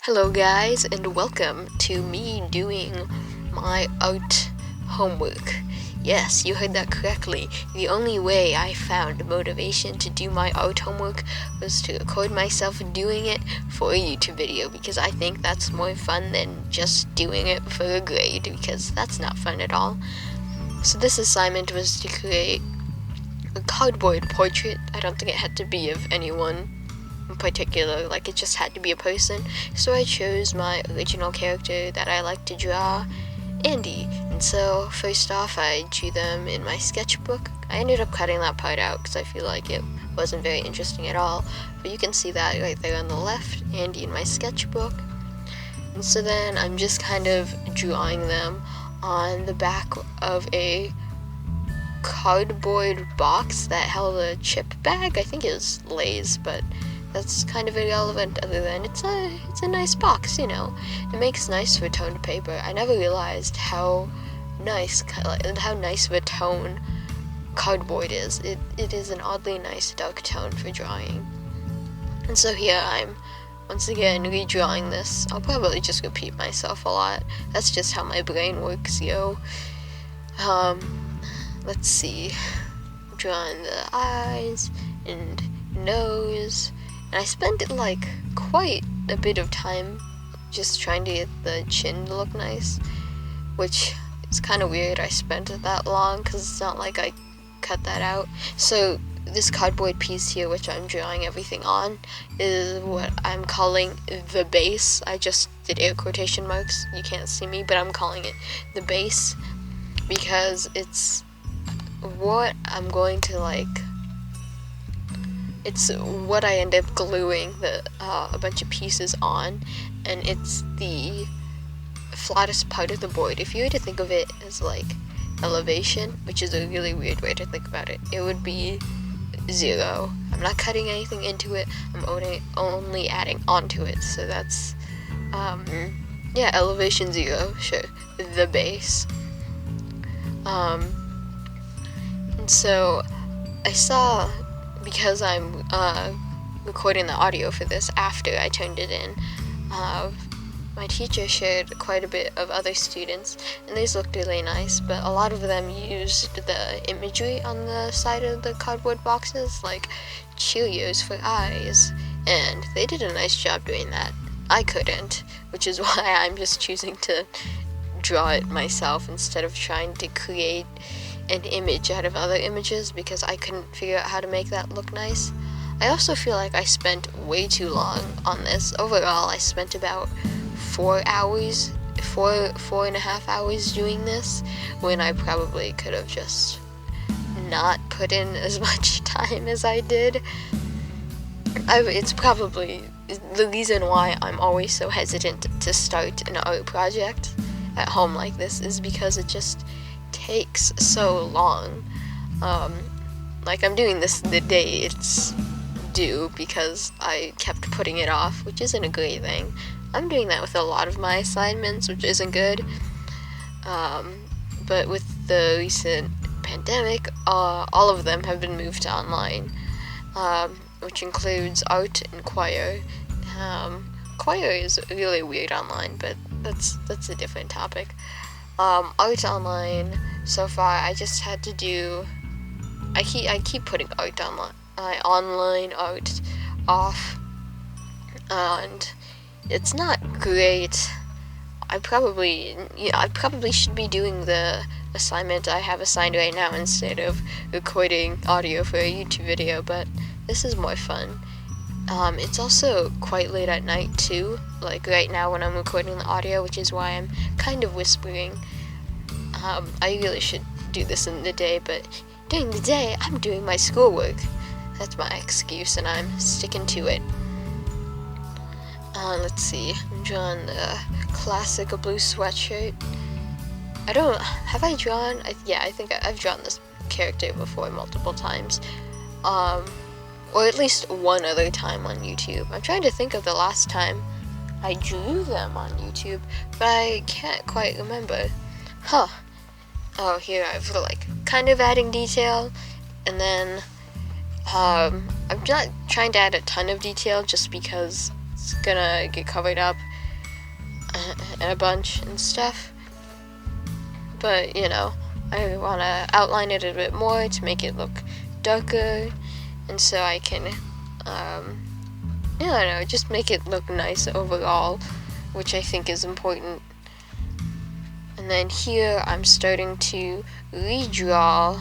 Hello guys, and welcome to me doing my art homework. Yes, you heard that correctly. The only way I found motivation to do my art homework was to record myself doing it for a YouTube video, because I think that's more fun than just doing it for a grade, because that's not fun at all. So this assignment was to create a cardboard portrait. I don't think it had to be of anyone in particular, like it just had to be a person. So I chose my original character that I like to draw, Andy. And so first off, I drew them in my sketchbook. I ended up cutting that part out because I feel like it wasn't very interesting at all, but you can see that right there on the left, Andy in my sketchbook. And so then I'm just kind of drawing them on the back of a cardboard box that held a chip bag. I think it was Lay's, but that's kind of irrelevant other than it's a nice box, you know. It makes nice for toned paper. I never realized how nice of a tone cardboard is. It is an oddly nice dark tone for drawing. And so here I'm once again redrawing this. I'll probably just repeat myself a lot. That's just how my brain works, yo. Let's see. I'm drawing the eyes and nose. And I spent like quite a bit of time just trying to get the chin to look nice, which is kind of weird I spent it that long because it's not like I cut that out. So this cardboard piece here, which I'm drawing everything on, is what I'm calling the base. I just did air quotation marks. You can't see me, but I'm calling it the base because it's what I'm going to it's what I end up gluing a bunch of pieces on, and it's the flattest part of the board. If you were to think of it as like elevation, which is a really weird way to think about it, it would be 0. I'm not cutting anything into it, I'm only adding onto it, so that's, yeah, elevation 0, sure, the base. And so I saw, because I'm recording the audio for this after I turned it in, my teacher shared quite a bit of other students, and these looked really nice, but a lot of them used the imagery on the side of the cardboard boxes, like Cheerios for eyes, and they did a nice job doing that. I couldn't, which is why I'm just choosing to draw it myself instead of trying to create an image out of other images, because I couldn't figure out how to make that look nice. I also feel like I spent way too long on this. Overall, I spent about 4 and a half hours doing this, when I probably could have just not put in as much time as I did. It's probably the reason why I'm always so hesitant to start an art project at home like this, is because it just takes so long. Like I'm doing this the day it's due because I kept putting it off, which isn't a great thing. I'm doing that with a lot of my assignments, which isn't good. But with the recent pandemic, all of them have been moved to online, which includes art and choir. Choir is really weird online, but that's a different topic. Art online, so far I just had to do, I keep putting art online, online art off, and it's not great. I probably should be doing the assignment I have assigned right now instead of recording audio for a YouTube video, but this is more fun. It's also quite late at night too, like right now when I'm recording the audio, which is why I'm kind of whispering. I really should do this in the day, but during the day, I'm doing my schoolwork. That's my excuse, and I'm sticking to it. Let's see, I'm drawing the classic blue sweatshirt. Yeah, I think I've drawn this character before multiple times. Or at least one other time on YouTube. I'm trying to think of the last time I drew them on YouTube, but I can't quite remember. Huh. Oh, here I've kind of adding detail, and then I'm not trying to add a ton of detail just because it's gonna get covered up a bunch and stuff. But, you know, I want to outline it a bit more to make it look darker, and so I can, I don't know, just make it look nice overall, which I think is important. And then here I'm starting to redraw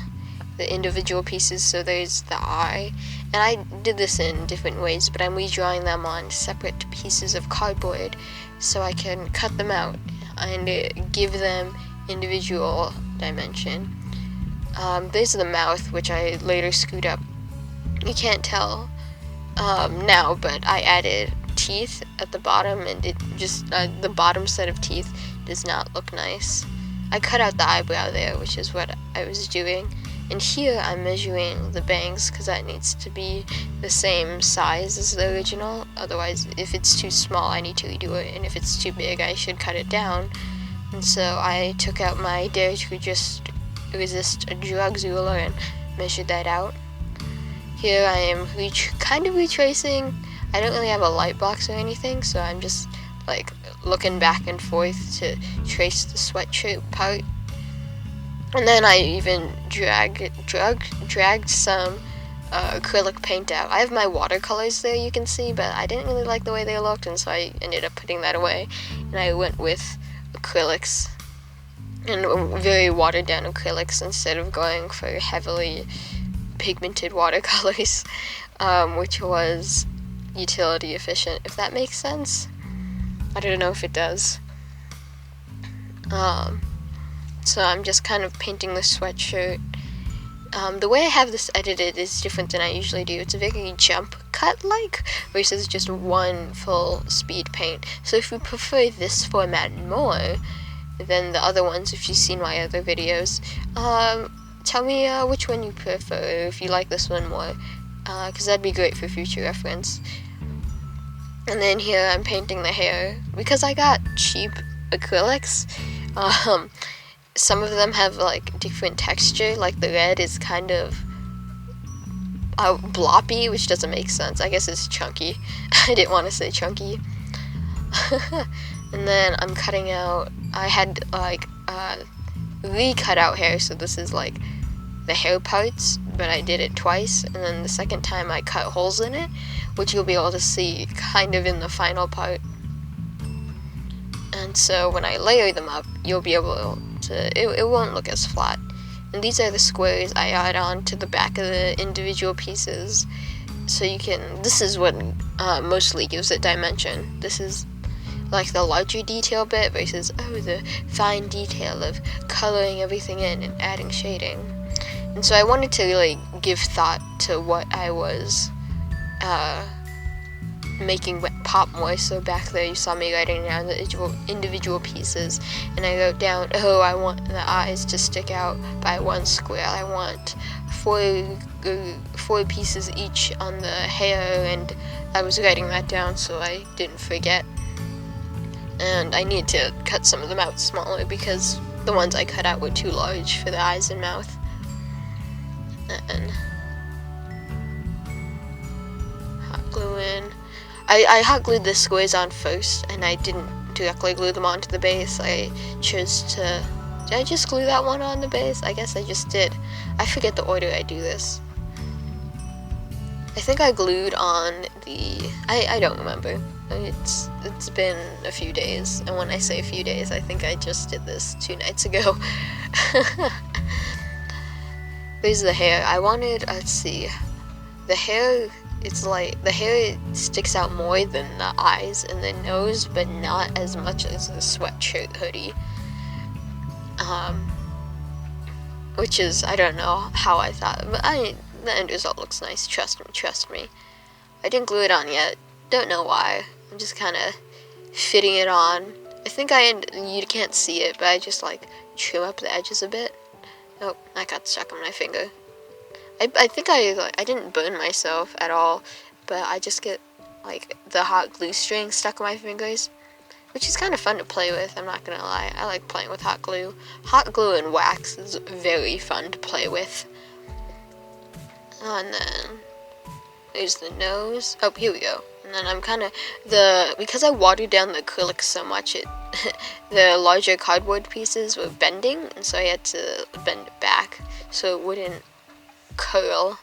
the individual pieces. So there's the eye, and I did this in different ways, but I'm redrawing them on separate pieces of cardboard so I can cut them out and give them individual dimension. There's the mouth, which I later screwed up. You can't tell now, but I added teeth at the bottom, and it just the bottom set of teeth does not look nice. I cut out the eyebrow there, which is what I was doing. And here I'm measuring the bangs because that needs to be the same size as the original. Otherwise, if it's too small, I need to redo it, and if it's too big, I should cut it down. And so I took out my Dare to Resist Drugs ruler and measured that out. Here I am kind of retracing. I don't really have a light box or anything, so I'm just like looking back and forth to trace the sweatshirt part. And then I even dragged some acrylic paint out. I have my watercolors there, you can see, but I didn't really like the way they looked, and so I ended up putting that away. And I went with acrylics, and very watered down acrylics instead of going for heavily pigmented watercolors, which was utility efficient, if that makes sense. I don't know if it does. So I'm just kind of painting the sweatshirt. The way I have this edited is different than I usually do. It's a very jump cut like versus just one full speed paint. So if you prefer this format more than the other ones, if you've seen my other videos, tell me which one you prefer, if you like this one more, because that'd be great for future reference. And then here I'm painting the hair. Because I got cheap acrylics, some of them have like different texture, like the red is kind of bloppy, which doesn't make sense. I guess it's chunky. I didn't want to say chunky. And then I'm cutting out, I had like re-cut out hair, so this is like the hair parts, but I did it twice, and then the second time I cut holes in it, which you'll be able to see kind of in the final part. And so when I layer them up, you'll be able to, it won't look as flat. And these are the squares I add on to the back of the individual pieces, so you can, this is what mostly gives it dimension. This is like the larger detail bit versus, the fine detail of coloring everything in and adding shading. And so I wanted to really give thought to what I was making pop more. So back there you saw me writing down the individual pieces, and I wrote down, I want the eyes to stick out by one square. I want four pieces each on the hair, and I was writing that down so I didn't forget. And I need to cut some of them out smaller because the ones I cut out were too large for the eyes and mouth. And hot glue in. I hot glued the squares on first, and I didn't directly glue them onto the base. I chose to, did I just glue that one on the base? I guess I just did. I forget the order I do this. I think I glued on the, I don't remember. It's been a few days, and when I say a few days, I think I just did this 2 nights ago. There's the hair. I wanted, let's see, the hair, it's like, the hair sticks out more than the eyes and the nose, but not as much as the sweatshirt hoodie. Which is, I don't know how I thought, but the end result looks nice, trust me. I didn't glue it on yet, don't know why, I'm just kind of fitting it on. I think you can't see it, but I just like trim up the edges a bit. Oh, I got stuck on my finger. I think I didn't burn myself at all, but I just get like the hot glue string stuck on my fingers, which is kind of fun to play with, I'm not gonna lie. I like playing with hot glue. Hot glue and wax is very fun to play with. And then there's the nose. Oh, here we go. And then I'm kind of, because I watered down the acrylic so much, it the larger cardboard pieces were bending, and so I had to bend it back so it wouldn't curl.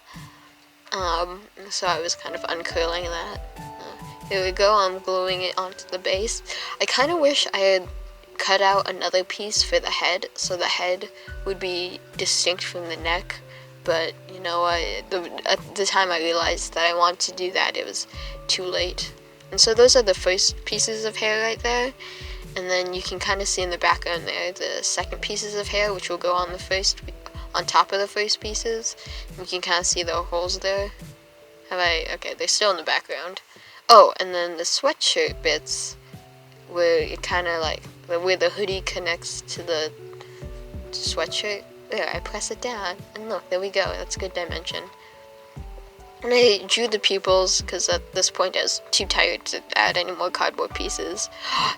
So I was kind of uncurling that. Here we go, I'm gluing it onto the base. I kind of wish I had cut out another piece for the head, so the head would be distinct from the neck, but you know, at the time I realized that I wanted to do that, it was too late. And so those are the first pieces of hair right there, and then you can kind of see in the background there the second pieces of hair, which will go on on top of the first pieces. You can kind of see the holes there. Okay, they're still in the background. Oh, and then the sweatshirt bits, where it kind of like, where the hoodie connects to the sweatshirt. There, I press it down, and look, there we go, that's a good dimension. And I drew the pupils, because at this point I was too tired to add any more cardboard pieces.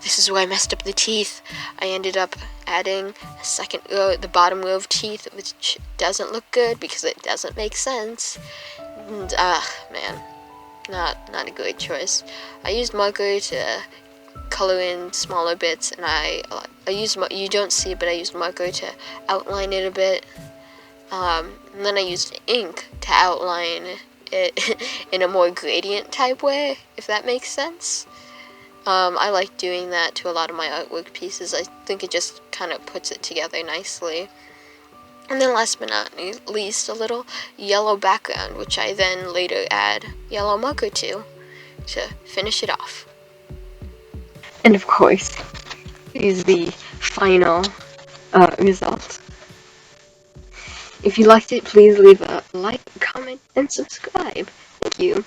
This is where I messed up the teeth. I ended up adding a second row, the bottom row of teeth, which doesn't look good, because it doesn't make sense. And, man, not a good choice. I used marker to color in smaller bits, and I used, you don't see it, but I used marker to outline it a bit. And then I used ink to outline it in a more gradient type way, if that makes sense. I like doing that to a lot of my artwork pieces. I think it just kind of puts it together nicely. And then last but not least, a little yellow background, which I then later add yellow marker to finish it off. And of course, is the final result. If you liked it, please leave a like, comment, and subscribe. Thank you.